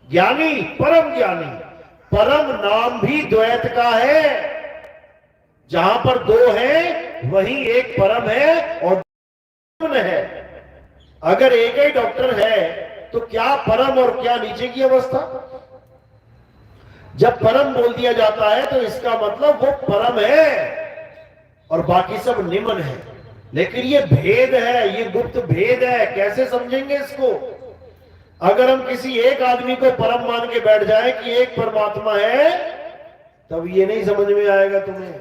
ज्ञानी, परम ज्ञानी। परम नाम भी द्वैत का है। जहां पर दो हैं वहीं एक परम है और है। अगर एक ही डॉक्टर है तो क्या परम और क्या नीचे की अवस्था? जब परम बोल दिया जाता है तो इसका मतलब वो परम है और बाकी सब निम्न है। लेकिन ये भेद है, ये गुप्त भेद है। कैसे समझेंगे इसको? अगर हम किसी एक आदमी को परम मान के बैठ जाए कि एक परमात्मा है, तब ये नहीं समझ में आएगा तुम्हें।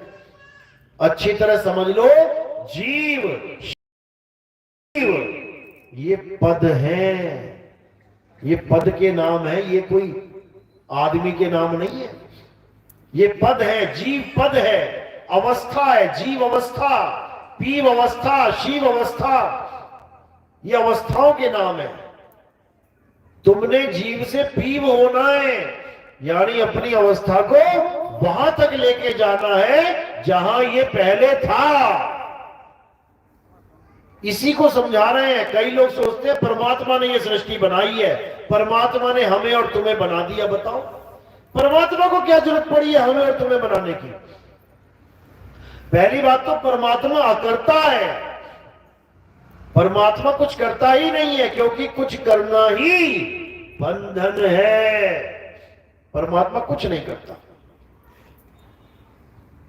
अच्छी तरह समझ लो, जीव शिव ये पद हैं, ये पद के नाम है, ये कोई आदमी के नाम नहीं है। ये पद है, जीव पद है, अवस्था है, जीव अवस्था, पीव अवस्था, शिव अवस्था, ये अवस्थाओं के नाम है। तुमने जीव से पीव होना है, यानी अपनी अवस्था को वहां तक लेके जाना है जहां ये पहले था। इसी को समझा रहे हैं। कई लोग सोचते हैं परमात्मा ने ये सृष्टि बनाई है, परमात्मा ने हमें और तुम्हें बना दिया। बताओ, परमात्मा को क्या जरूरत पड़ी है हमें और तुम्हें बनाने की? पहली बात तो परमात्मा अकर्ता है। परमात्मा कुछ करता ही नहीं है, क्योंकि कुछ करना ही बंधन है। परमात्मा कुछ नहीं करता।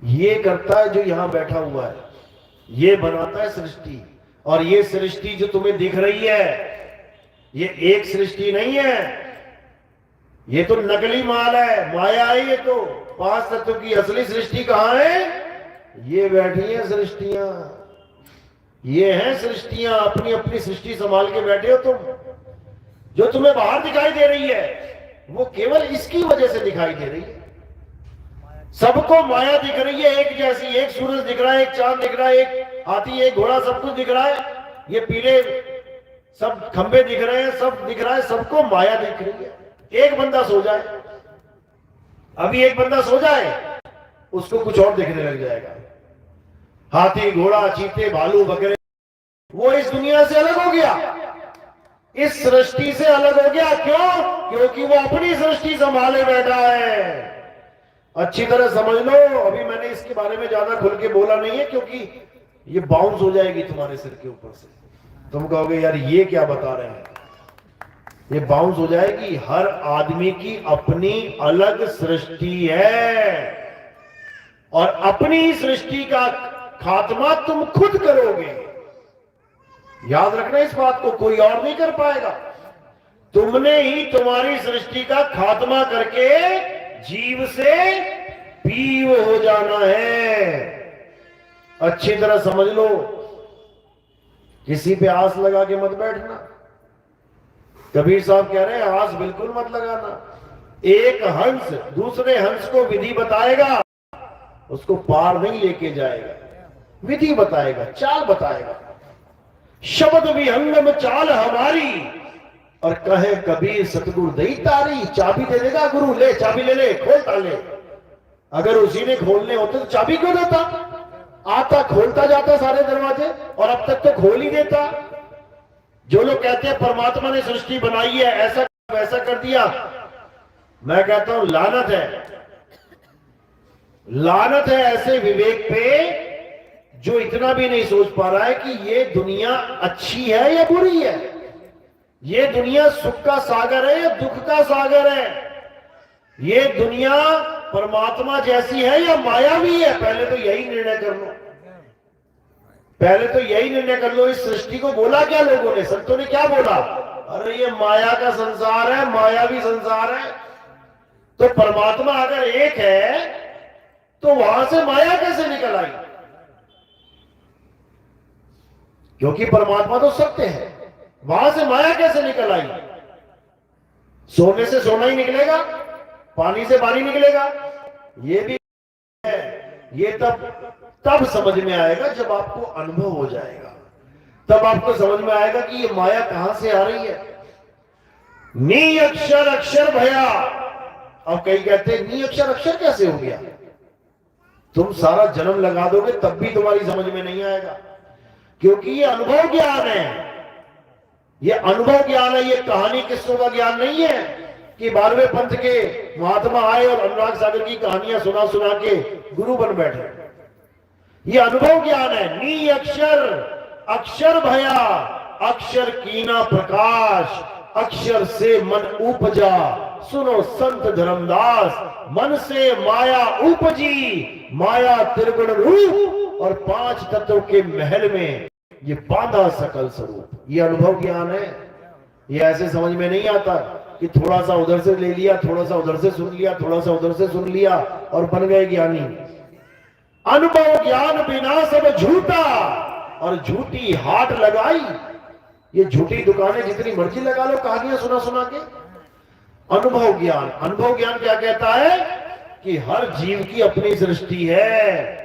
ये करता है जो यहां बैठा हुआ है, ये बनाता है सृष्टि। और ये सृष्टि जो तुम्हें दिख रही है, ये एक सृष्टि नहीं है, ये तो नकली माल है, माया है। ये तो 5 तत्व की असली सृष्टि कहां है? ये बैठी है सृष्टियां, ये हैं सृष्टियां। अपनी अपनी सृष्टि संभाल के बैठे हो तुम। जो तुम्हें बाहर दिखाई दे रही है वो केवल इसकी वजह से दिखाई दे रही है। सबको माया दिख रही है एक जैसी, एक सूरज दिख रहा है, एक चांद दिख रहा है, एक हाथी, एक घोड़ा, सब कुछ दिख रहा है। ये पीले सब खंबे दिख रहे हैं, सब दिख रहा है, सबको माया दिख रही है। एक बंदा सो जाए, अभी एक बंदा सो जाए, उसको कुछ और दिखने लग जाएगा। हाथी, घोड़ा, चीते, भालू वगैरह, वो इस दुनिया से अलग हो गया, इस सृष्टि से अलग हो गया। क्यों? क्योंकि वो अपनी सृष्टि संभाले बैठा है। अच्छी तरह समझ लो। अभी मैंने इसके बारे में ज्यादा खुल के बोला नहीं है, क्योंकि ये बाउंस हो जाएगी तुम्हारे सिर के ऊपर से। तुम कहोगे यार ये क्या बता रहे हैं, ये बाउंस हो जाएगी। हर आदमी की अपनी अलग सृष्टि है और अपनी सृष्टि का खात्मा तुम खुद करोगे। याद रखना इस बात को, कोई और नहीं कर पाएगा। तुमने ही तुम्हारी सृष्टि का खात्मा करके जीव से पीव हो जाना है। अच्छी तरह समझ लो। किसी पे आस लगा के मत बैठना। कबीर साहब कह रहे हैं आस बिल्कुल मत लगाना। एक हंस दूसरे हंस को विधि बताएगा, उसको पार नहीं लेके जाएगा। विधि बताएगा, चाल बताएगा। शब्द विहंगम चाल हमारी, और कहे कबीर सतगुरु दई तारी। चाबी दे देगा गुरु, ले चाबी ले ले, खोल ताले। अगर उसी ने खोलने होते तो चाबी क्यों देता? आता खोलता जाता सारे दरवाजे, और अब तक तो खोल ही देता। जो लोग कहते हैं परमात्मा ने सृष्टि बनाई है, ऐसा वैसा कर दिया, मैं कहता हूं लानत है। लानत है ऐसे विवेक पे जो इतना भी नहीं सोच पा रहा है कि ये दुनिया अच्छी है या बुरी है, ये दुनिया सुख का सागर है या दुख का सागर है, ये दुनिया परमात्मा जैसी है या मायावी है। पहले तो यही निर्णय कर लो, पहले तो यही निर्णय कर लो। इस सृष्टि को बोला क्या लोगों ने, संतों ने क्या बोला? अरे ये माया का संसार है, मायावी संसार है। तो परमात्मा अगर एक है तो वहां से माया कैसे निकल आई? क्योंकि परमात्मा तो सत्य है, वहां से माया कैसे निकल आई? सोने से सोना ही निकलेगा, पानी से पानी निकलेगा, ये भी है। ये तब समझ में आएगा जब आपको अनुभव हो जाएगा, तब आपको समझ में आएगा कि ये माया कहां से आ रही है। नी अक्षर अक्षर भया। अब कई कहते हैं नी अक्षर अक्षर कैसे हो गया? तुम सारा जन्म लगा दोगे तब भी तुम्हारी समझ में नहीं आएगा, क्योंकि ये अनुभव ज्ञान है, ये अनुभव ज्ञान है, ये कहानी किस्सों का ज्ञान नहीं है। कि 12वें पंथ के महात्मा आए और अनुराग सागर की कहानियां सुना सुना के गुरु बन बैठे। ये अनुभव ज्ञान है। नी अक्षर अक्षर भया, अक्षर कीना प्रकाश, अक्षर से मन उपजा, सुनो संत धर्मदास, मन से माया उपजी, माया त्रिगुण रूप और 5 तत्वों के महल में ये बांधा सकल स्वरूप। ये अनुभव ज्ञान है। ये ऐसे समझ में नहीं आता कि थोड़ा सा उधर से ले लिया, थोड़ा सा उधर से सुन लिया, थोड़ा सा उधर से सुन लिया और बन गए ज्ञानी। अनुभव ज्ञान बिना सब झूठा और झूठी हाट लगाई। ये झूठी दुकानें जितनी मर्जी लगा लो कहानियां सुना सुना के। अनुभव ज्ञान, अनुभव ज्ञान क्या कहता है कि हर जीव की अपनी सृष्टि है,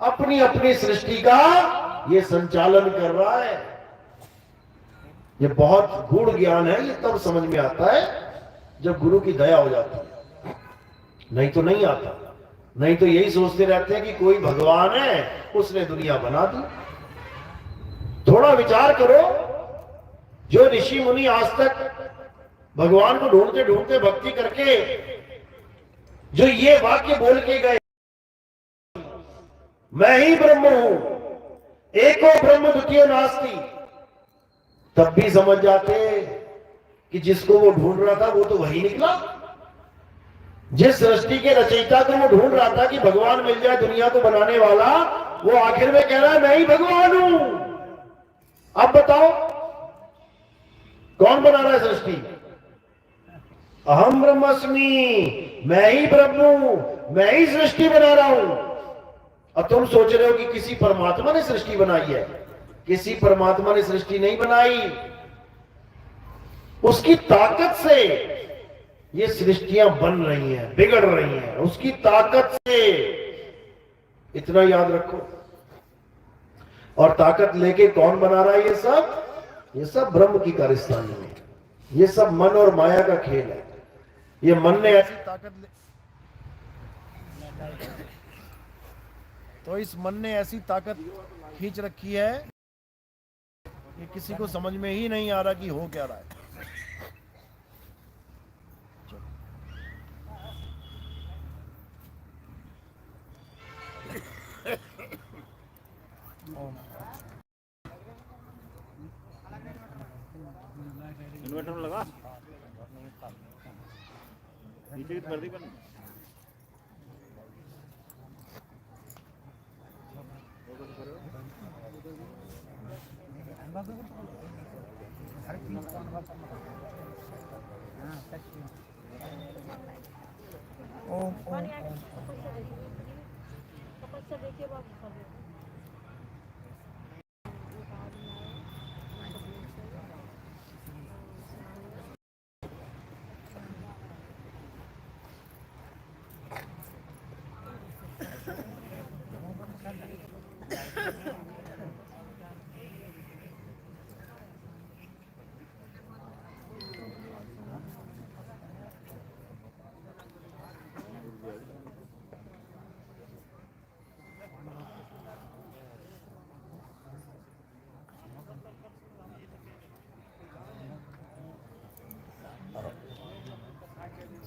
अपनी अपनी सृष्टि का ये संचालन कर रहा है। ये बहुत गूढ़ ज्ञान है। ये तब समझ में आता है जब गुरु की दया हो जाती है, नहीं तो नहीं आता। नहीं तो यही सोचते रहते हैं कि कोई भगवान है, उसने दुनिया बना दी। थोड़ा विचार करो, जो ऋषि मुनि आज तक भगवान को ढूंढते ढूंढते भक्ति करके जो ये वाक्य बोल के गए, मैं ही ब्रह्म हूं, एको ब्रह्म द्वितीय नास्ति, तब भी समझ जाते कि जिसको वो ढूंढ रहा था वो तो वही निकला। जिस सृष्टि के रचयिता को वो ढूंढ रहा था कि भगवान मिल जाए दुनिया को बनाने वाला, वो आखिर में कह रहा है मैं ही भगवान हूं। अब बताओ कौन बना रहा है सृष्टि? अहम ब्रह्मस्मि, मैं ही ब्रह्म हूं, मैं ही सृष्टि बना रहा हूं। अब तुम सोच रहे हो कि किसी परमात्मा ने सृष्टि बनाई है। किसी परमात्मा ने सृष्टि नहीं बनाई। उसकी ताकत से ये सृष्टियां बन रही हैं, बिगड़ रही हैं, उसकी ताकत से। इतना याद रखो। और ताकत लेके कौन बना रहा है ये सब? ये सब ब्रह्म की कारस्तानी है। ये सब मन और माया का खेल है। ये मन ने ऐसी ताकत तो इस मन ने ऐसी ताकत खींच रखी है कि किसी को समझ में ही नहीं आ रहा कि हो क्या रहा है। इन्वर्टर लगा नीचे की वर्दी बन ओम ओम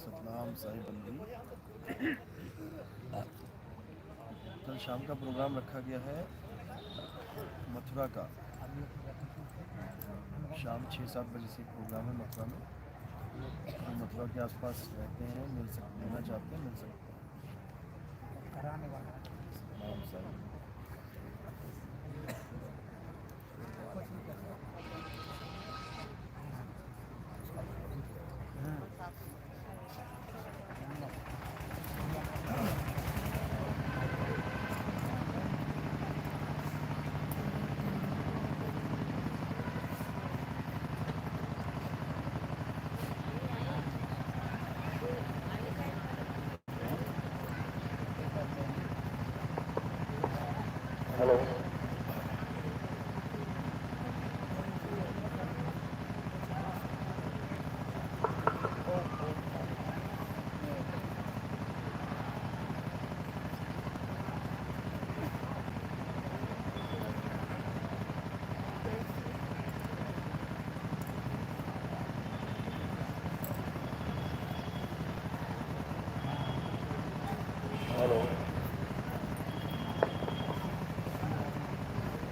सतनाम साई बंदी। कल शाम का प्रोग्राम रखा गया है मथुरा का। शाम 6-7 बजे से प्रोग्राम है मथुरा में। तो मथुरा के आसपास रहते हैं, मिल सकते, लेना चाहते हैं मिल सकते हैं। सतनाम साई।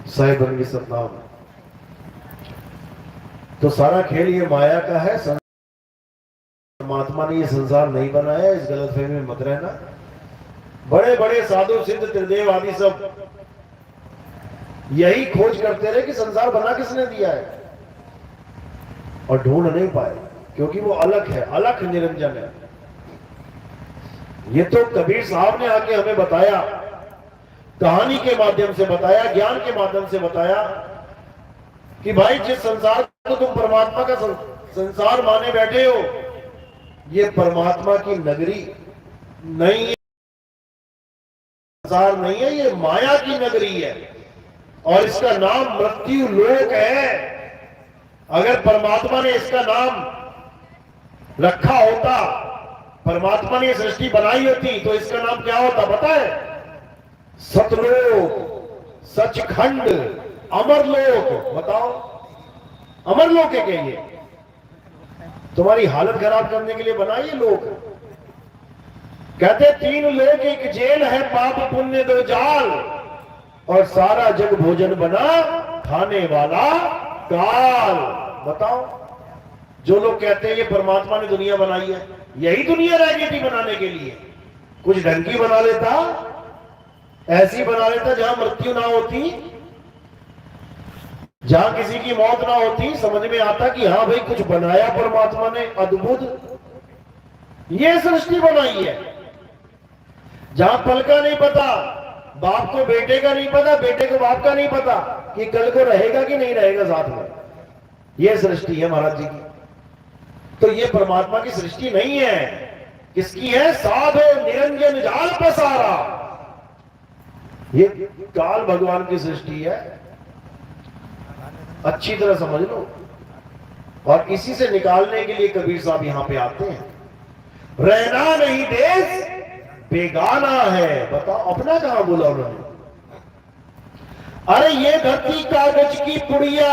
साहिबन की सत्ताव। तो सारा खेल ये माया का है, परमात्मा ने ये संसार नहीं बनाया, इस गलतफहमी में मत रहना। बड़े बड़े साधु सिद्ध त्रिदेव आदि सब यही खोज करते रहे कि संसार बना किसने दिया है, और ढूंढ नहीं पाए, क्योंकि वो अलग है, अलग निरंजन है। ये तो कबीर साहब ने आके हमें बताया, कहानी के माध्यम से बताया, ज्ञान के माध्यम से बताया कि भाई जिस संसार को तुम परमात्मा का संसार माने बैठे हो, ये परमात्मा की नगरी नहीं है, संसार नहीं है, ये माया की नगरी है, और इसका नाम मृत्यु लोक है। अगर परमात्मा ने इसका नाम रखा होता, परमात्मा ने सृष्टि बनाई होती, तो इसका नाम क्या होता पता है? सतलोक, सचखंड, अमरलोक। बताओ, अमरलोक है क्या ये? तुम्हारी हालत खराब करने के लिए बना ये लोक। कहते 3 लोक एक जेल है, पाप पुण्य 2 जाल, और सारा जग भोजन बना खाने वाला काल। बताओ, जो लोग कहते हैं ये परमात्मा ने दुनिया बनाई है, यही दुनिया रह गई थी बनाने के लिए। कुछ ढंग की बना लेता, ऐसी बना लेता जहां मृत्यु ना होती, जहां किसी की मौत ना होती, समझ में आता कि हाँ भाई कुछ बनाया परमात्मा ने अद्भुत। ये सृष्टि बनाई है जहां पल का नहीं पता, बाप को बेटे का नहीं पता, बेटे को बाप का नहीं पता कि कल को रहेगा कि नहीं रहेगा साथ में। यह सृष्टि है महाराज जी की। तो ये परमात्मा की सृष्टि नहीं है, किसकी है? साधो निरंजन जाल पसारा, ये काल भगवान की सृष्टि है। अच्छी तरह समझ लो, और इसी से निकालने के लिए कबीर साहब यहां पे आते हैं। रहना नहीं देश बेगाना है। बताओ, अपना कहां बोला उन्होंने? अरे ये धरती कागज की पुड़िया,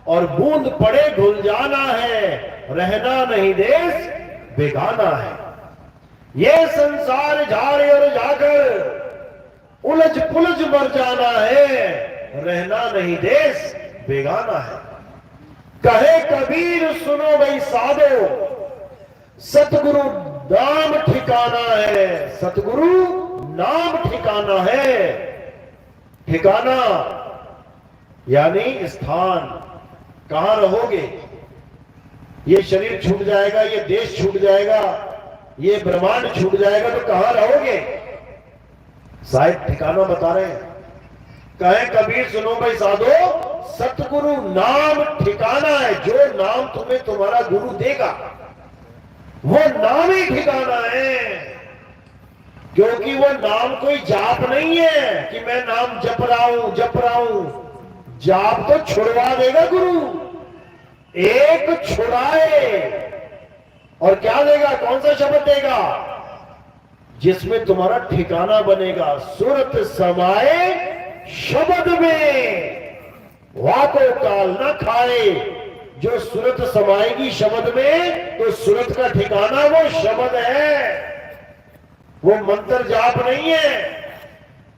और बूंद पड़े घुल जाना है, रहना नहीं देश बेगाना है। ये संसार झाड़ और जाकर उलझ पुलझ मर जाना है, रहना नहीं देश बेगाना है। कहे कबीर सुनो भाई साधो, सतगुरु नाम ठिकाना है, सतगुरु नाम ठिकाना है। ठिकाना यानी स्थान, कहां रहोगे? ये शरीर छूट जाएगा, ये देश छूट जाएगा, ये ब्रह्मांड छूट जाएगा, तो कहां रहोगे? साहिब ठिकाना बता रहे हैं। कहे कबीर सुनो भाई साधो, सतगुरु नाम ठिकाना है। जो नाम तुम्हें तुम्हारा गुरु देगा, वो नाम ही ठिकाना है। क्योंकि वो नाम कोई जाप नहीं है कि मैं नाम जप रहा हूं। जाप तो छुड़वा देगा गुरु, एक छुड़ाए, और क्या देगा? कौन सा शब्द देगा? जिसमें तुम्हारा ठिकाना बनेगा। सुरत समाए शब्द में, वाको काल न खाए। जो सुरत समाएगी शब्द में, तो सुरत का ठिकाना वो शब्द है, वो मंत्र जाप नहीं है।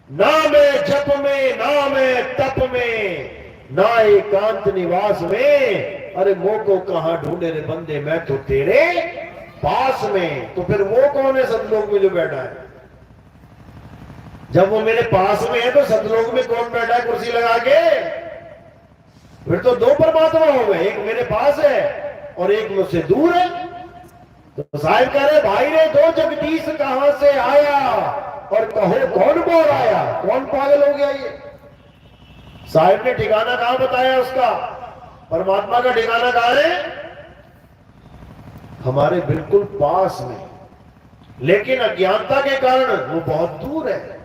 ना मैं जप में, ना मैं तप में, ना एकांत निवास में। अरे मोह को कहां ढूंढे रे बंदे, मैं तो तेरे पास में। तो फिर वो कौन है सतलोक में जो बैठा है? जब वो मेरे पास में है, तो सतलोक में कौन बैठा है कुर्सी लगा के? फिर तो 2 परमात्मा हो गए, एक मेरे पास है और एक मुझसे दूर है। तो साहिब कह रहे भाई रे, 2 जगदीश कहां से आया, और कहो कौन बोल आया? कौन पागल हो गया ये? साहिब ने ठिकाना कहां बताया उसका? परमात्मा का ठिकाना कहां है? हमारे बिल्कुल पास में, लेकिन अज्ञानता के कारण वो बहुत दूर है।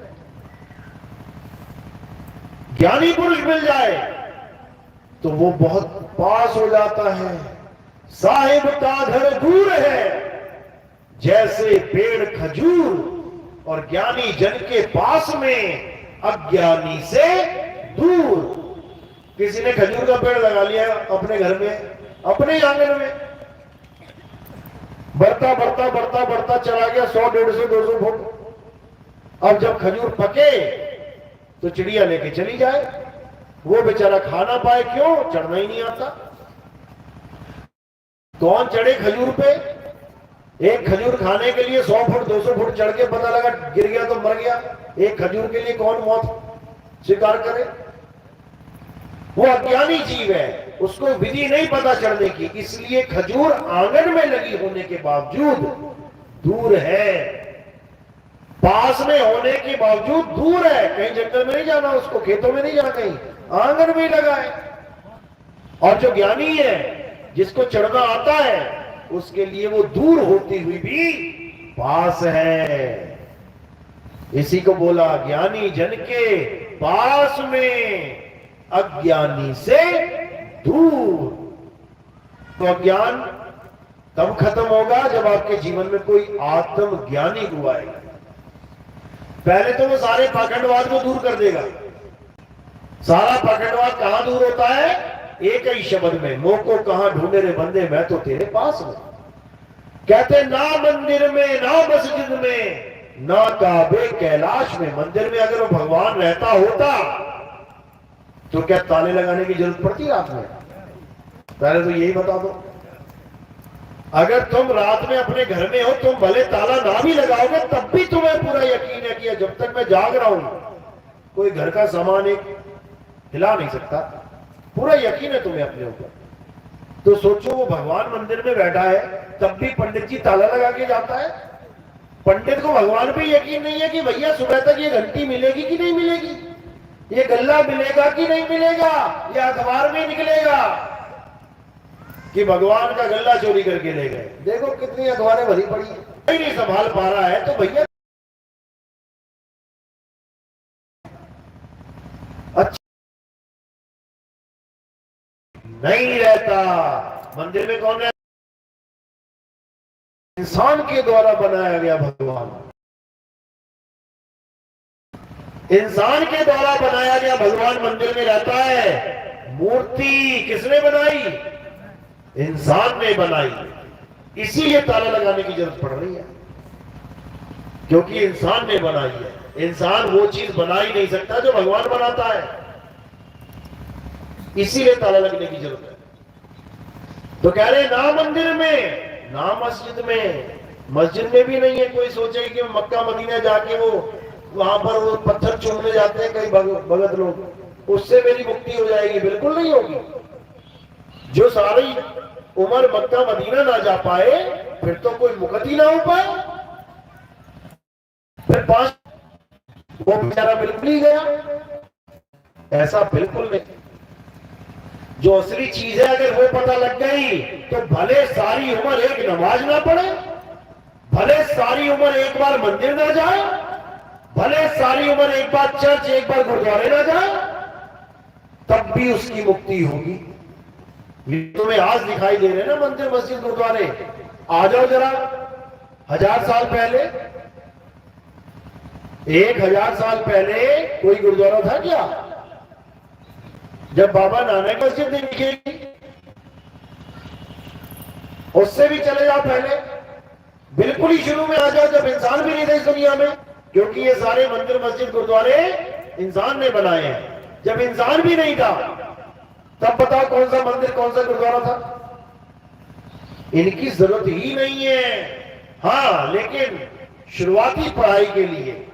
ज्ञानी पुरुष मिल जाए तो वो बहुत पास हो जाता है। साहिब का घर दूर है जैसे पेड़ खजूर, और ज्ञानी जन के पास में अज्ञानी से दूर। किसी ने खजूर का पेड़ लगा लिया अपने घर में, अपने आंगन में, बढ़ता बढ़ता बढ़ता बढ़ता चला गया 100, 150, 200 फुट, अब जब खजूर पके तो चिड़िया लेके चली जाए, वो बेचारा खा ना पाए, क्यों? चढ़ना ही नहीं आता। कौन चढ़े खजूर पे? एक खजूर खाने के लिए 100 फुट 200 फुट चढ़ के पता लगा गिर गया तो मर गया। एक खजूर के लिए कौन मौत स्वीकार करे? वो अज्ञानी जीव है, उसको विधि नहीं पता चढ़ने की, इसलिए खजूर आंगन में लगी होने के बावजूद दूर है, पास में होने के बावजूद दूर है। कहीं जंगल में नहीं जाना उसको, खेतों में नहीं जाना, कहीं आंगन में लगा है। और जो ज्ञानी है, जिसको चढ़ना आता है, उसके लिए वो दूर होती हुई भी पास है। इसी को बोला ज्ञानी जन के पास में, अज्ञानी से दूर। तो अज्ञान तब खत्म होगा जब आपके जीवन में कोई आत्मज्ञानी हुआ है। पहले तो वो सारे पाखंडवाद को दूर कर देगा। सारा पाखंडवाद कहां दूर होता है? एक ही शब्द में, मोह को कहां ढूंढे रे बंदे, मैं तो तेरे पास हूं। कहते ना मंदिर में, ना मस्जिद में, ना काबे कैलाश में। मंदिर में अगर वो भगवान रहता होता तो क्या ताले लगाने की जरूरत पड़ती रात में? पहले तो यही बता दो। अगर तुम रात में अपने घर में हो, तुम भले ताला ना भी लगाओगे तब भी तुम्हें पूरा यकीन है कि जब तक मैं जाग रहा हूं कोई घर का सामान एक हिला नहीं सकता, पूरा यकीन है तुम्हें अपने ऊपर। तो सोचो वो भगवान मंदिर में बैठा है, तब भी पंडित जी ताला लगा के जाता है। पंडित को भगवान पे यकीन नहीं है कि भैया सुबह तक ये घंटी मिलेगी कि नहीं मिलेगी, ये गल्ला मिलेगा कि नहीं मिलेगा, ये अखबार में निकलेगा कि भगवान का गल्ला चोरी करके ले गए। देखो कितनी अखबारें भरी पड़ी है, कोई नहीं संभाल पा रहा है। तो भैया अच्छा नहीं रहता। मंदिर में कौन रहता? इंसान के द्वारा बनाया गया भगवान, इंसान के द्वारा बनाया गया भगवान मंदिर में रहता है। मूर्ति किसने बनाई? इंसान ने बनाई। इसीलिए ताला लगाने की जरूरत पड़ रही है, क्योंकि इंसान ने बनाई है। इंसान वो चीज बना ही नहीं सकता जो भगवान बनाता है, इसीलिए ताला लगने की जरूरत है। तो कह रहे ना मंदिर में, ना मस्जिद में। मस्जिद में भी नहीं है। कोई सोचे कि मक्का मदीना जाके वो वहां पर वो पत्थर चूमने जाते हैं कई भगत लोग, उससे मेरी मुक्ति हो जाएगी। बिल्कुल नहीं होगी। जो सारी उम्र मक्का मदीना ना जा पाए, फिर तो कोई मुक्ति ना हो पाए। फिर 5 वो बेचारा बिल्कुल ही गया। ऐसा बिल्कुल नहीं। जो असली चीज है अगर वो पता लग गई तो भले सारी उम्र एक नमाज ना पढ़े, भले सारी उम्र एक बार मंदिर ना जाए, भले सारी उम्र एक बार चर्च, एक बार गुरुद्वारे ना जाए, तब भी उसकी मुक्ति होगी। तुम्हें आज दिखाई दे रहे हैं ना मंदिर मस्जिद गुरुद्वारे। आ जाओ जरा 1000 साल पहले, 1000 साल पहले कोई गुरुद्वारा था क्या? जब बाबा नानक मस्जिद नहीं दिखेगी, उससे भी चले जाओ पहले, बिल्कुल ही शुरू में आ जाओ जब इंसान भी नहीं थे इस दुनिया में, क्योंकि ये सारे मंदिर मस्जिद गुरुद्वारे इंसान ने बनाए हैं। जब इंसान भी नहीं था तब बताओ कौन सा मंदिर कौन सा गुरुद्वारा था? इनकी जरूरत ही नहीं है। हाँ, लेकिन शुरुआती पढ़ाई के लिए,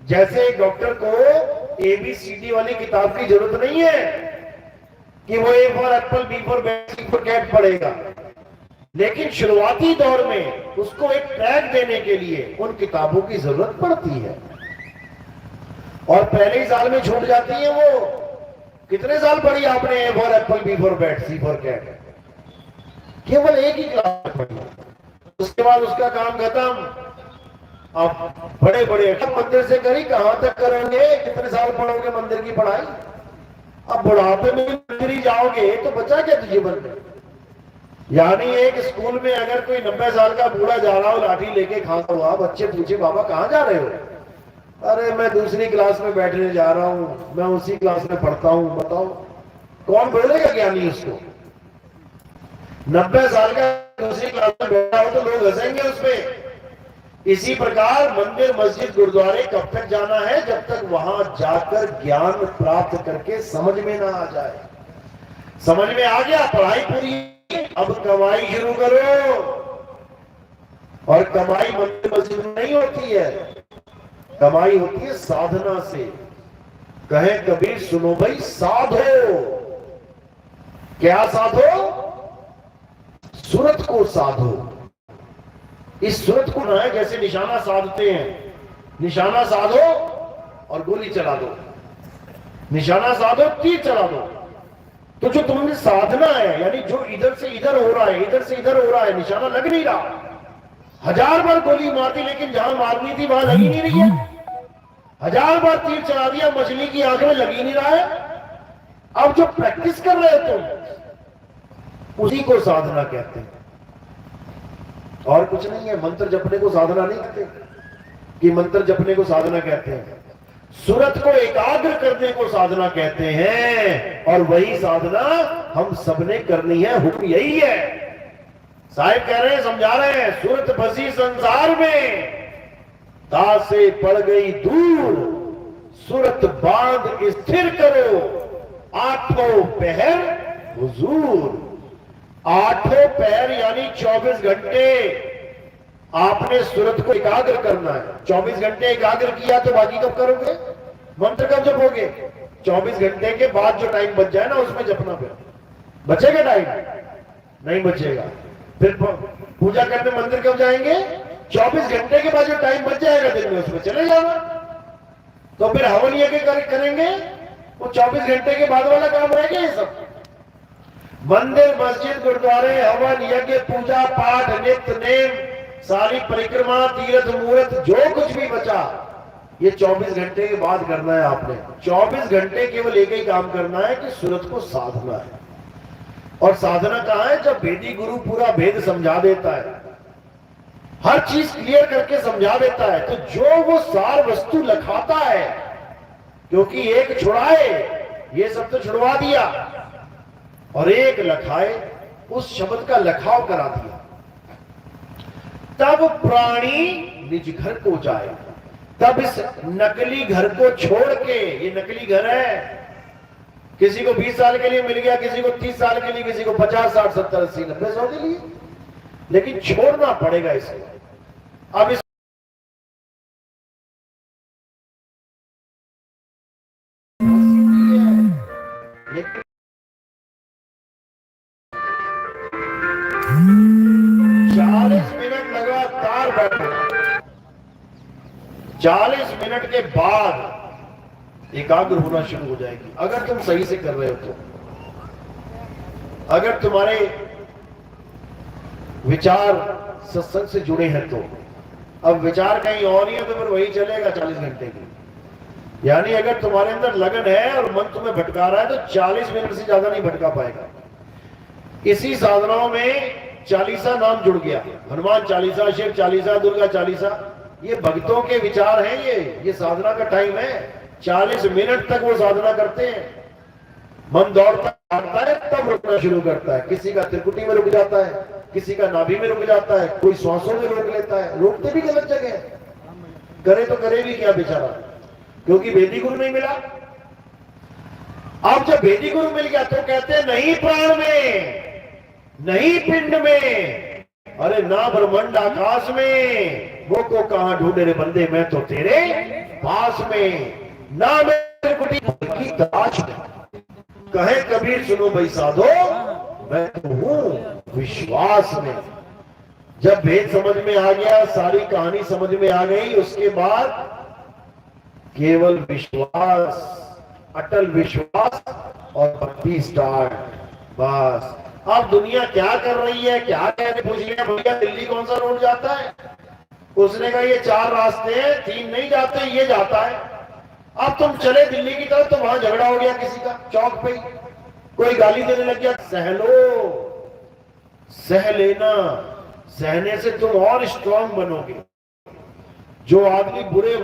जैसे एक डॉक्टर को ABCD वाली किताब की जरूरत नहीं है कि वो A for apple, B for bat, C for cat पढ़ेगा, लेकिन शुरुआती दौर में उसको एक ट्रैक देने के लिए उन किताबों की जरूरत पड़ती है। और पहले ही साल में छूट जाती है। वो कितने साल पढ़ी आपने A for apple, B for bat, C for cat? केवल एक ही क्लास पढ़ी, उसके बाद उसका काम खत्म। अब बड़े बड़े मंदिर से करी, कहां तक करेंगे? कितने साल पढ़ोगे मंदिर की पढ़ाई? अब बुढ़ापे में मंदिर ही जाओगे तो बचा क्या तुझे बनने? यानी एक स्कूल में अगर कोई 90 साल का बूढ़ा जा रहा हो लाठी लेके खाता हुआ, बच्चे पूछे बाबा कहां जा रहे हो? अरे मैं दूसरी क्लास में बैठने जा रहा हूं, मैं उसी क्लास में पढ़ता हूं। बताओ कौन बोलेगा ज्ञानी उसको? 90 साल का दूसरी क्लास में बैठा हो तो लोग हंसेंगे उस पे। इसी प्रकार मंदिर मस्जिद गुरुद्वारे कब तक जाना है? जब तक वहां जाकर ज्ञान प्राप्त करके समझ में ना आ जाए। समझ में आ गया, पढ़ाई पूरी, अब कमाई शुरू करो। और कमाई मंदिर मस्जिद में नहीं होती है, कमाई होती है साधना से। कहे कबीर सुनो भाई, साधो। क्या साधो? सूरत को साधो। इस सूरत को ना है जैसे निशाना साधते हैं, निशाना साधो और गोली चला दो, निशाना साधो तीर चला दो। तो जो तुमने साधना है, यानी जो इधर से इधर हो रहा है, इधर से इधर हो रहा है, निशाना लग नहीं रहा। 1000 बार गोली मार दी लेकिन जहां मारनी थी वहां लगी नहीं रही है। 1000 बार तीर चला दिया, मछली की आंख में लगी नहीं रहा है। अब जो प्रैक्टिस कर रहे हो तुम, उसी को साधना कहते हैं, और कुछ नहीं है। मंत्र जपने को साधना नहीं कहते कि मंत्र जपने को साधना कहते हैं। सूरत को एकाग्र करने को साधना कहते हैं, और वही साधना हम सबने करनी है। हुक्म यही है। साहिब कह रहे हैं, समझा रहे हैं, सूरत फंसी संसार में, ता से पड़ गई दूर, सूरत बांध स्थिर करो, आठों पहर हुजूर। आठों पहर यानी 24 घंटे आपने सूरत को एकाग्र करना है। 24 घंटे एकाग्र किया तो बाकी कब करोगे? मंत्र कब जपोगे? 24 घंटे के बाद जो टाइम बच जाए ना, उसमें जपना। फिर बचेगा टाइम? नहीं बचेगा। फिर पूजा करने मंदिर कब जाएंगे? 24 घंटे के बाद जो टाइम बच जाएगा दिन में, उसमें चले जाना। तो फिर हवन यज्ञ करेंगे, वो 24 घंटे के बाद वाला काम रहेगा। ये सब मंदिर मस्जिद गुरुद्वारे, हवन यज्ञ पूजा पाठ नित्य नेम, सारी परिक्रमा तीर्थ मुहूर्त, जो कुछ भी बचा, ये 24 घंटे के बाद करना है आपने। 24 घंटे केवल एक ही काम करना है कि सूरत को साधना है। और साधना कहां है? जब वेदी गुरु पूरा भेद समझा देता है, हर चीज क्लियर करके समझा देता है, तो जो वो सार वस्तु लखाता है, क्योंकि एक छुड़ाए, ये सब तो छुड़वा दिया, और एक लखाए, उस शब्द का लखाव करा दिया, तब प्राणी निज घर को जाए। तब इस नकली घर को छोड़ के, ये नकली घर है, किसी को 20 साल के लिए मिल गया, किसी को 30 साल के लिए, किसी को 50, 60, 70, 80, 90, 100 के लिए, लेकिन छोड़ना पड़ेगा इसको। अब इस लेकिन 40 मिनट लगातार बैठो, 40 मिनट के बाद एकाग्र होना शुरू हो जाएगी, अगर तुम सही से कर रहे हो तो। अगर तुम्हारे विचार सत्संग से जुड़े हैं तो। अब विचार कहीं और ही है तो फिर वही चलेगा 40 घंटे की। यानी अगर तुम्हारे अंदर लगन है और मन तुम्हें भटका रहा है तो 40 मिनट से ज्यादा नहीं भटका पाएगा। इसी साधनाओं में चालीसा नाम जुड़ गया, हनुमान चालीसा, शिव चालीसा, दुर्गा चालीसा, ये भक्तों के विचार हैं। ये साधना का टाइम है। 40 मिनट तक वो साधना करते हैं। मन दौड़ता है तब रुकना शुरू करता है। किसी का त्रिकुटी में रुक जाता है, किसी का नाभि में रुक जाता है, कोई श्वासों में रोक लेता है। रोकते भी गलत जगह, करे तो करे भी क्या बेचारा, क्योंकि वेदी गुरु नहीं मिला। अब जब वेदी गुरु मिल गया तो कहते हैं नहीं प्राण में, नहीं पिंड में, अरे ना ब्रह्मांड आकाश में, वो को कहां ढूंढे रे बंदे, मैं तो तेरे पास में, ना मैं त्रिकुटी की तलाश में। कहे कबीर सुनो भाई साधो, मैं तो हूं विश्वास में। जब भेद समझ में आ गया, सारी कहानी समझ में आ गई, उसके बाद केवल विश्वास, अटल विश्वास और भक्ति स्टार्ट। बस अब दुनिया क्या कर रही है, क्या कहने पूछ लिया, भैया दिल्ली कौन सा रोड जाता है? उसने कहा ये 4 रास्ते हैं, 3 नहीं जाते, ये जाता है। अब तुम चले दिल्ली की तरफ तो वहां झगड़ा हो गया किसी का चौक पे, कोई गाली देने लग गया। सह लो, सह लेना, सहने से तुम और स्ट्रांग बनोगे। जो आदमी बुरे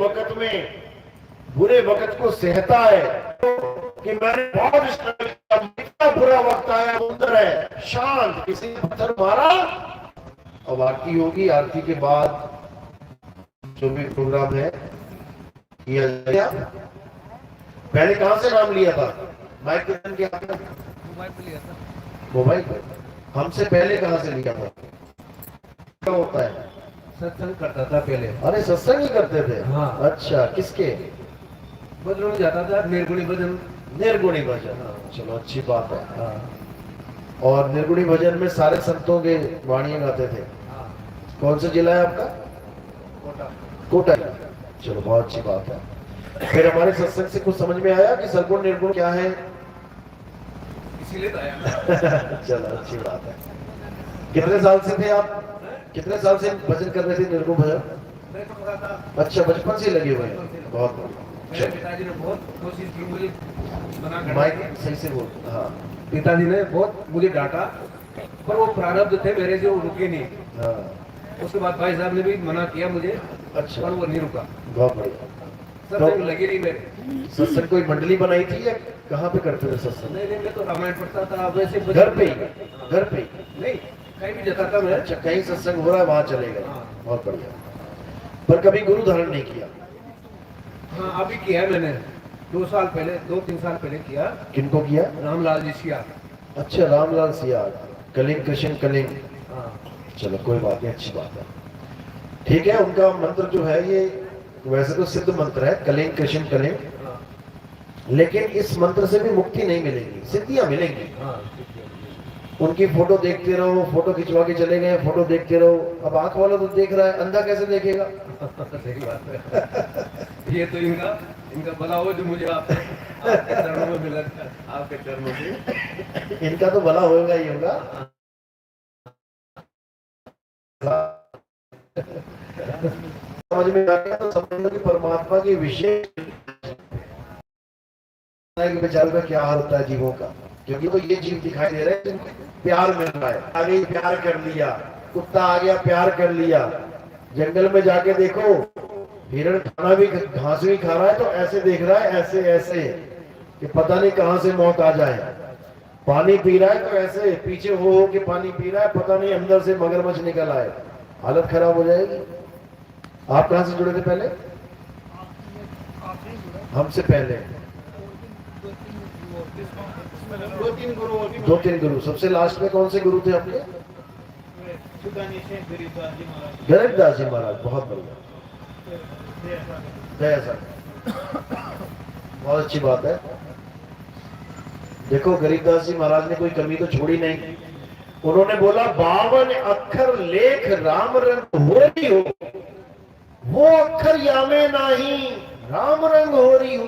वक्त को सहता है कि मैंने बहुत स्ट्रगल किया, इतना बुरा वक्त आया, अंदर है शांत, किसी ने पत्थर मारा और आरती होगी, आरती के बाद जो भी प्रोग्राम है किया जाएगा। पहले कहाँ से नाम लिया था? माइक के हाथ में मोबाइल पे लिया था। मोबाइल पे। हमसे पहले कहाँ से लिया था? क्या होता है? सत्संग करता था पहले। अरे सत्संग ही करते थे? हाँ। अच्छा, किसके? भजनों में जाता था, निर्गुणी भजन। निर्गुणी भजन, चलो अच्छी बात है। हाँ। और निर्गुणी भजन में सारे संतों के वाणियां गाते थे। हाँ। कौन सा जिला है आपका? कोटा। कोटा। चलो बहुत अच्छी बात है। फिर हमारे सत्संग से कुछ समझ में आया कि सगुण निर्गुण क्या है? इसीलिए तो आया। चलो अच्छी बात है। कितने साल से थे आप? कितने साल से भजन कर रहे थे, निर्गुण भजन? मैं तो पता था। अच्छा, बचपन से लगे हुए हैं। बहुत बढ़िया। मेरे पिताजी ने बहुत कोशिश की मुझे मना करने माइक की। सही से बोल। हाँ पिताजी ने बहुत मुझे डांटा, पर वो प्रारब्ध थे मेरे जो रुके नहीं। हाँ। उसके बाद भाई साहब ने भी मना किया मुझे, अच्छा, पर वो नहीं रुका। बहुत बढ़िया। सत्संग लगी नहीं मेरे। सत्संग कोई मंडली बनाई थी या कहाँ पे करते थे सत्संग? नहीं, मैं तो रामायण पढ़ता था वैसे। घर पे ही? घर पे ही? नहीं, कहीं भी जाता था मैं। अच्छा, कहीं सत्संग हो रहा है वहां चले गए। हाँ। बहुत बढ़िया। पर कभी गुरु धारण नहीं किया? हाँ, अभी किया है मैंने। 2 साल पहले, 2-3 साल पहले किया। किनको किया? रामलाल जी सिया। अच्छा, रामलाल सियार, कलिंग कृष्ण कलिंग। हाँ। चलो कोई बात नहीं, अच्छी बात है। ठीक है, उनका मंत्र जो है ये वैसे तो सिद्ध मंत्र है, कलिंग कृष्ण कलिंग। हाँ। लेकिन इस मंत्र से भी मुक्ति नहीं मिलेगी, सिद्धियां मिलेंगी। हाँ। उनकी फोटो देखते रहो, फोटो खिंचवा के चले गए, फोटो देखते रहो। अब आंख वाला तो देख रहा है, अंधा कैसे देखेगा? सही बात है। ये तो इनका भला हो जो मुझे आपके चरणों में मिला, आपके चरणों से। इनका तो भला होगा ही होगा। समझ में आ गया तो समझ लो कि परमात्मा की विशेष बेचारों का क्या हाल होता है जीवों का। क्योंकि तो ये जीव दिखाई दे रहे हैं जिनको प्यार मिल रहा है। आ गई, प्यार कर लिया, कुत्ता आ गया, प्यार कर लिया। जंगल में जाके देखो, हिरण खाना भी, घास भी खा रहा है तो ऐसे देख रहा है, ऐसे ऐसे कि पता नहीं कहां से मौत आ जाए। पानी पी रहा है तो ऐसे पीछे हो के पानी पी रहा है, पता नहीं अंदर से मगरमच्छ निकल आए, हालत खराब हो जाएगी। आप कहां से जुड़े थे पहले? हमसे पहले 2-3 गुरु। सबसे लास्ट में कौन से गुरु थे आपके? गरीबदास जी महाराज। बहुत बढ़िया, बहुत अच्छी बात है। देखो, गरीबदास जी महाराज ने कोई कमी तो छोड़ी नहीं। उन्होंने बोला 52 अक्षर लेख राम रंग हो रही हो, वो अक्षर यामे नाही राम रंग हो रही हो।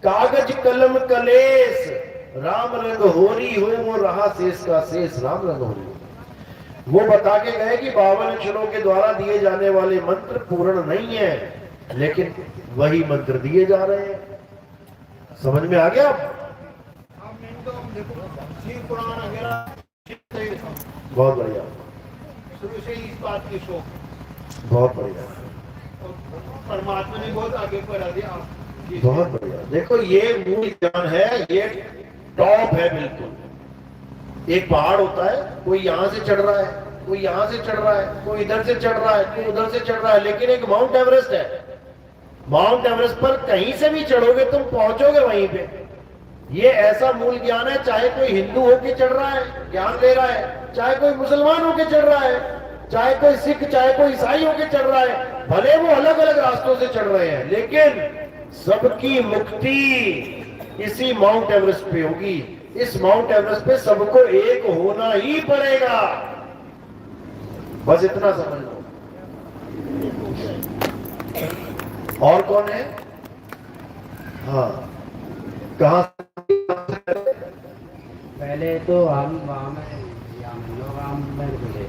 कागज कलम कलेस राम रंग हो रही हो, वो रहा शेष का शेष राम रंग हो रही हो। वो बता के गए कि 52 अक्षरों के द्वारा दिए जाने वाले मंत्र पूर्ण नहीं है, लेकिन वही मंत्र दिए जा रहे हैं। समझ में आ गया? बहुत बढ़िया, शुरू से ही इस बात की शौक। बहुत बढ़िया, परमात्मा ने बहुत आगे बढ़ा दिया। बहुत बढ़िया। देखो, ये मूल ज्ञान है, ये टॉप है बिल्कुल। एक पहाड़ होता है, कोई यहाँ से चढ़ रहा है, कोई यहाँ से चढ़ रहा है, कोई इधर से चढ़ रहा है, कोई उधर से चढ़ रहा है, लेकिन एक माउंट एवरेस्ट है। माउंट एवरेस्ट पर कहीं से भी चढ़ोगे तुम पहुंचोगे वहीं पे। ये ऐसा मूल ज्ञान है, चाहे कोई हिंदू होके चढ़ रहा है, ज्ञान ले रहा है, चाहे कोई मुसलमान होके चढ़ रहा है, चाहे कोई सिख, चाहे कोई ईसाई होके चढ़ रहा है, भले वो अलग अलग रास्तों से चढ़ रहे हैं, लेकिन सबकी मुक्ति इसी माउंट एवरेस्ट पे होगी। इस माउंट एवरेस्ट पे सबको एक होना ही पड़ेगा। बस इतना समझ लो। और कौन है? हाँ, कहां? पहले तो हम वहाँ में मिले।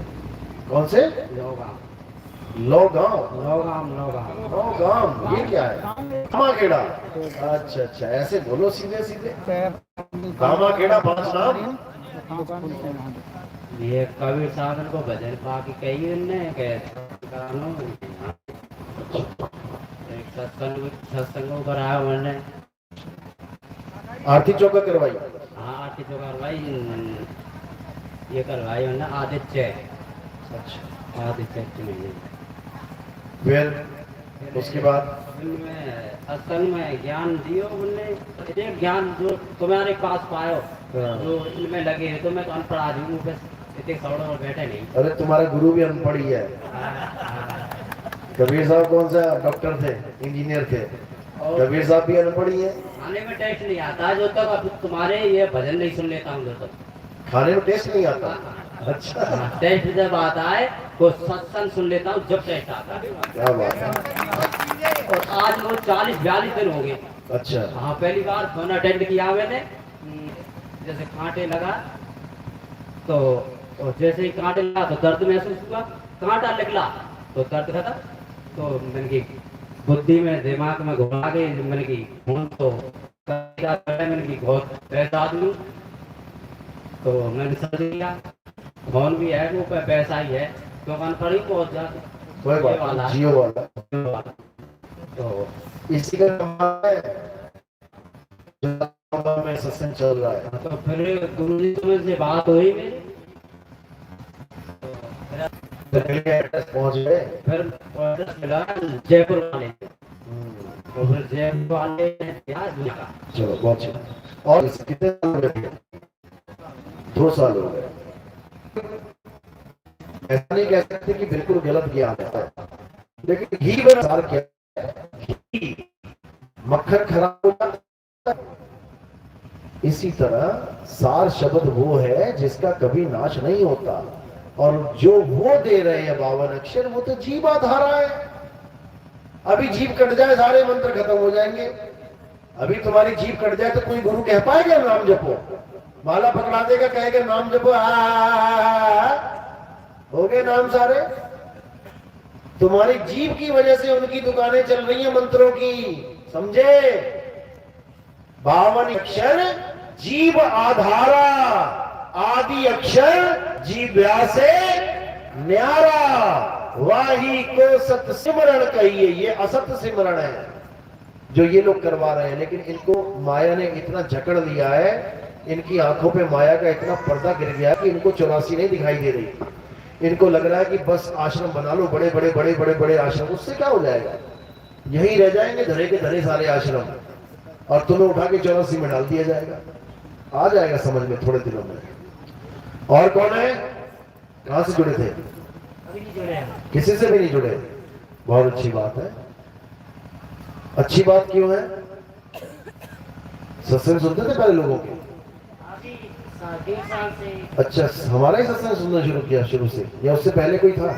कौन से? लोगाम लोगांव। लोगाम। लोगांव, ये क्या है? दामाखेड़ा। अच्छा अच्छा, ऐसे बोलो सीधे सीधे। दामाखेड़ा 5 नाम। ये कबीर साधन को भजन पा के कही उनने सत्संग कराया उन्होंने। आरती चौका करवाई। हाँ, आरती तो करवाई, ये करवाई उन्होंने आदित्य। अच्छा, आदित्य महीने। फिर उसके बाद इनमें असल में ज्ञान दियो बोले एक ज्ञान जो तुम्हारे पास पायो हाँ। जो इनमें लगे है तो मैं तो अनपढ़ आदमी हूँ बस इतने सौड़ों में बैठे नहीं। अरे तुम्हारा गुरु भी अनपढ़ ही है। कबीर साहब कौन सा डॉक्टर थे, इंजीनियर थे, कबीर साहब भी अनपढ़ ही है। खाने में टेस्ट नहीं आता जो तक अब तुम्हारे ये भजन नहीं सुन लेता हूँ जो तक। खाने में टेस्ट नहीं आता। अच्छा, टेस्ट जब आता है तो सत्संग सुन लेता हूँ जब टेस्ट आता है। क्या बात है। और आज वो 40-42 दिन हो गए। अच्छा, हाँ पहली बार फोन अटेंड किया मैंने, जैसे कांटे लगा तो और जैसे ही कांटे लगा तो दर्द महसूस हुआ, कांटा निकला तो दर्द खत्म। तो मैंने की बुद्धि में दिमाग में घुमा के मैंने की फोन तो मैंने की बहुत पैसा आदमी तो मैंने समझ लिया फोन भी है वो पैसा ही है तो अनपढ़ ही बहुत ज्यादा कोई बात नहीं, जियो वाला। तो इसी का नाम है जो में सत्संग चल रहा है। तो फिर गुरु जी से बात हुई मेरी, तो पहले एड्रेस पहुंच गए। फिर एड्रेस मिला जयपुर वाले तो फिर जयपुर वाले ने क्या दिया। चलो बहुत अच्छा। और इस कितने साल हो गए? 2 साल हो गए। ऐसा नहीं कह सकते कि बिल्कुल गलत ज्ञान है, लेकिन घी में सार क्या है? घी मक्खन खराब हो जाता है। इसी तरह सार शब्द वो है जिसका कभी नाश नहीं होता, और जो वो दे रहे हैं 52 अक्षर वो तो जीवाधारा है। अभी जीव कट जाए सारे मंत्र खत्म हो जाएंगे। अभी तुम्हारी जीव कट जाए तो कोई गुरु कह पाएगा नाम जपो? माला पकड़ा देगा, कहेगा नाम जपो, हो गए नाम सारे। तुम्हारी जीव की वजह से उनकी दुकानें चल रही हैं मंत्रों की, समझे? 52 अक्षर जीव आधारा, आदि अक्षर जीव व्यासे न्यारा, वाही को सत सिमरण कहिए। ये असत सिमरण है जो ये लोग करवा रहे हैं, लेकिन इनको माया ने इतना जकड़ लिया है, इनकी आंखों पे माया का इतना पर्दा गिर गया कि इनको 84 नहीं दिखाई दे रही। इनको लग रहा है कि बस आश्रम बना लो, बड़े बड़े बड़े बड़े बड़े आश्रम, उससे क्या हो जाएगा? यहीं रह जाएंगे धरे के धरे सारे आश्रम, और तुम्हें उठा के 84 में डाल दिया जाएगा। आ जाएगा समझ में थोड़े दिनों में। और कौन है? कहां से जुड़े थे? किसी से भी नहीं जुड़े। बहुत अच्छी बात है। अच्छी बात क्यों है? सत्संग सुनते थे पहले लोगों के? अच्छा, हमारा ही सत्संग सुनना शुरू किया शुरू से, या उससे पहले कोई था?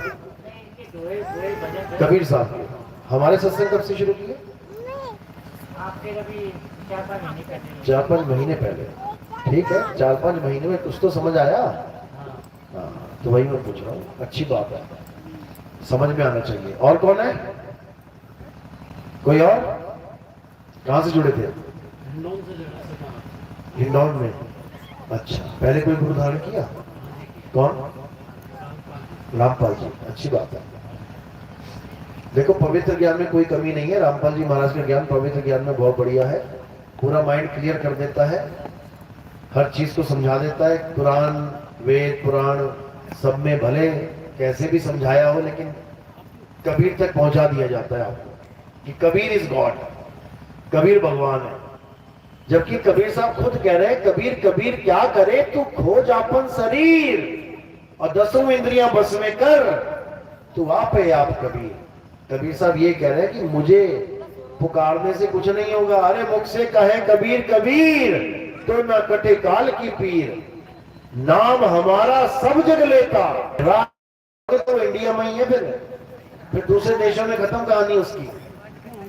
कबीर साहब के। हमारे सत्संग कब से शुरू किए? 4-5 महीने पहले। ठीक है, 4-5 महीने में कुछ तो समझ आया। हाँ, तो वही मैं पूछ रहा हूँ। अच्छी बात है, समझ में आना चाहिए। और कौन है? कोई और? कहां से जुड़े थे? हिंडौन में। अच्छा, पहले कोई गुरु धारण किया? कौन? रामपाल जी। अच्छी बात है। देखो, पवित्र ज्ञान में कोई कमी नहीं है। रामपाल जी महाराज का ज्ञान पवित्र ज्ञान में बहुत बढ़िया है। पूरा माइंड क्लियर कर देता है, हर चीज को समझा देता है। कुरान, वेद, पुराण सब में भले कैसे भी समझाया हो, लेकिन कबीर तक पहुंचा दिया जाता है आपको कि कबीर इज गॉड, कबीर भगवान है। जबकि कबीर साहब खुद कह रहे हैं, कबीर कबीर क्या करे तू खोज अपन शरीर, और 10 इंद्रियां बस में कर, तू आप है आप कबीर। कबीर साहब ये कह रहे हैं कि मुझे पुकारने से कुछ नहीं होगा। अरे मुख से कहे कबीर कबीर तो न कटे काल की पीर, नाम हमारा सब जग लेता। तो इंडिया में ही है, फिर दूसरे देशों में खत्म कहानी उसकी।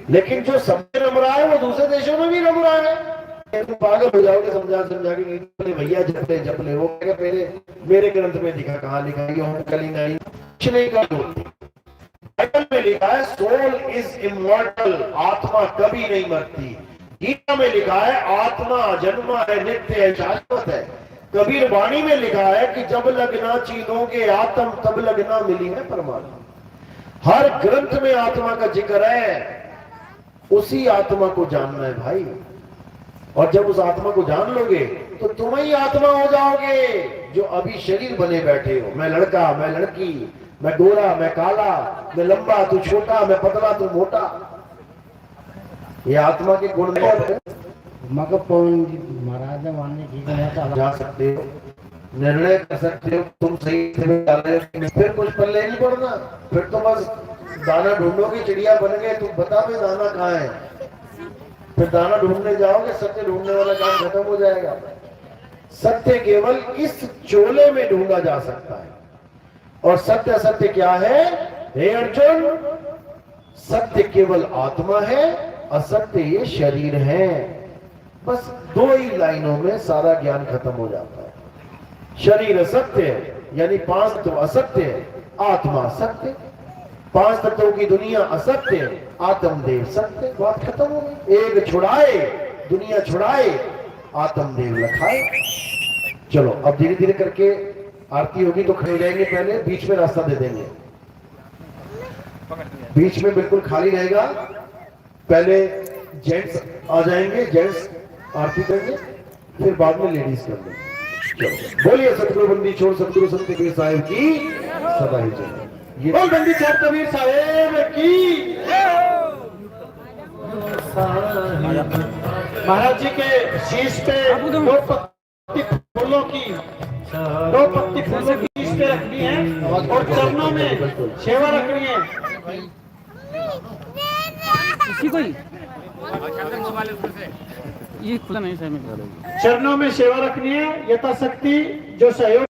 लेकिन जो सब रम रहा है वो दूसरे देशों में भी रम रहा है। तुम पागल हो जाओगे समझा के, भैया जप ले। वो कहेगा मेरे ग्रंथ में लिखा, कहाँ लिखा है? कली नहीं, कुछ नहीं का बाइबल में लिखा है सोल इज इमॉर्टल, आत्मा कभी नहीं मरती। गीता में लिखा है आत्मा जन्मा है, नित्य है, शाश्वत है। कबीर वाणी में लिखा है कि जब लगना चीजोगे आत्म तब लगना मिली है परमात्मा। हर ग्रंथ में आत्मा का जिक्र है, उसी आत्मा को जानना है भाई। और जब उस आत्मा को जान लोगे तो तुम ही आत्मा हो जाओगे। जो अभी शरीर बने बैठे हो, मैं लड़का, मैं लड़की, मैं गोरा, मैं काला, मैं लंबा, तू छोटा, मैं पतला, तू मोटा। ये आत्मा के गुण नहीं है। मगर पवन जी महाराज ने मानने की जा सकते हो, निर्णय कर सकते हो, तुम सही से जा रहे हो, फिर कुछ पल्ले नहीं पड़ना। फिर तो बस दाना ढूंढोगे, चिड़िया बन गए, तुम बता भाई दाना कहाँ है। फिर दाना ढूंढने जाओगे, सत्य ढूंढने वाला काम खत्म हो जाएगा। सत्य केवल इस चोले में ढूंढा जा सकता है। और सत्य असत्य क्या है? हे अर्जुन, सत्य केवल आत्मा है, असत्य ये शरीर है। बस 2 ही लाइनों में सारा ज्ञान खत्म हो जाता है। शरीर असत्य है, यानी 5 तत्व असत्य है, आत्मा सत्य। 5 तत्वों की दुनिया असत्य है, आत्मदेव सत्य। बात खत्म हो गई। एक छुड़ाए दुनिया छुड़ाए, आत्मदेव लखाए। चलो अब धीरे धीरे करके आरती होगी तो खड़े हो जाएंगे। पहले बीच में रास्ता दे देंगे, बीच में बिल्कुल खाली रहेगा। पहले जेंट्स आ जाएंगे, जेंट्स आरती करेंगे, फिर बाद में लेडीज कर देंगे। चलो बोलिए सतगुरु बंदी छोड़ सतगुरु संत कबीर साहिब की सदा ही जय। ये बोल बंदी छोड़ कबीर साहिब की। महाराज जी के शीश पे 2 पत्ती फूलों की 2 पत्ती फूलों की शीश पे रखनी है और चरणों में सेवा रखनी है। इसी को ही ये खुला नहीं सही में चरणों में सेवा रखनी है। यथाशक्ति जो सहयोग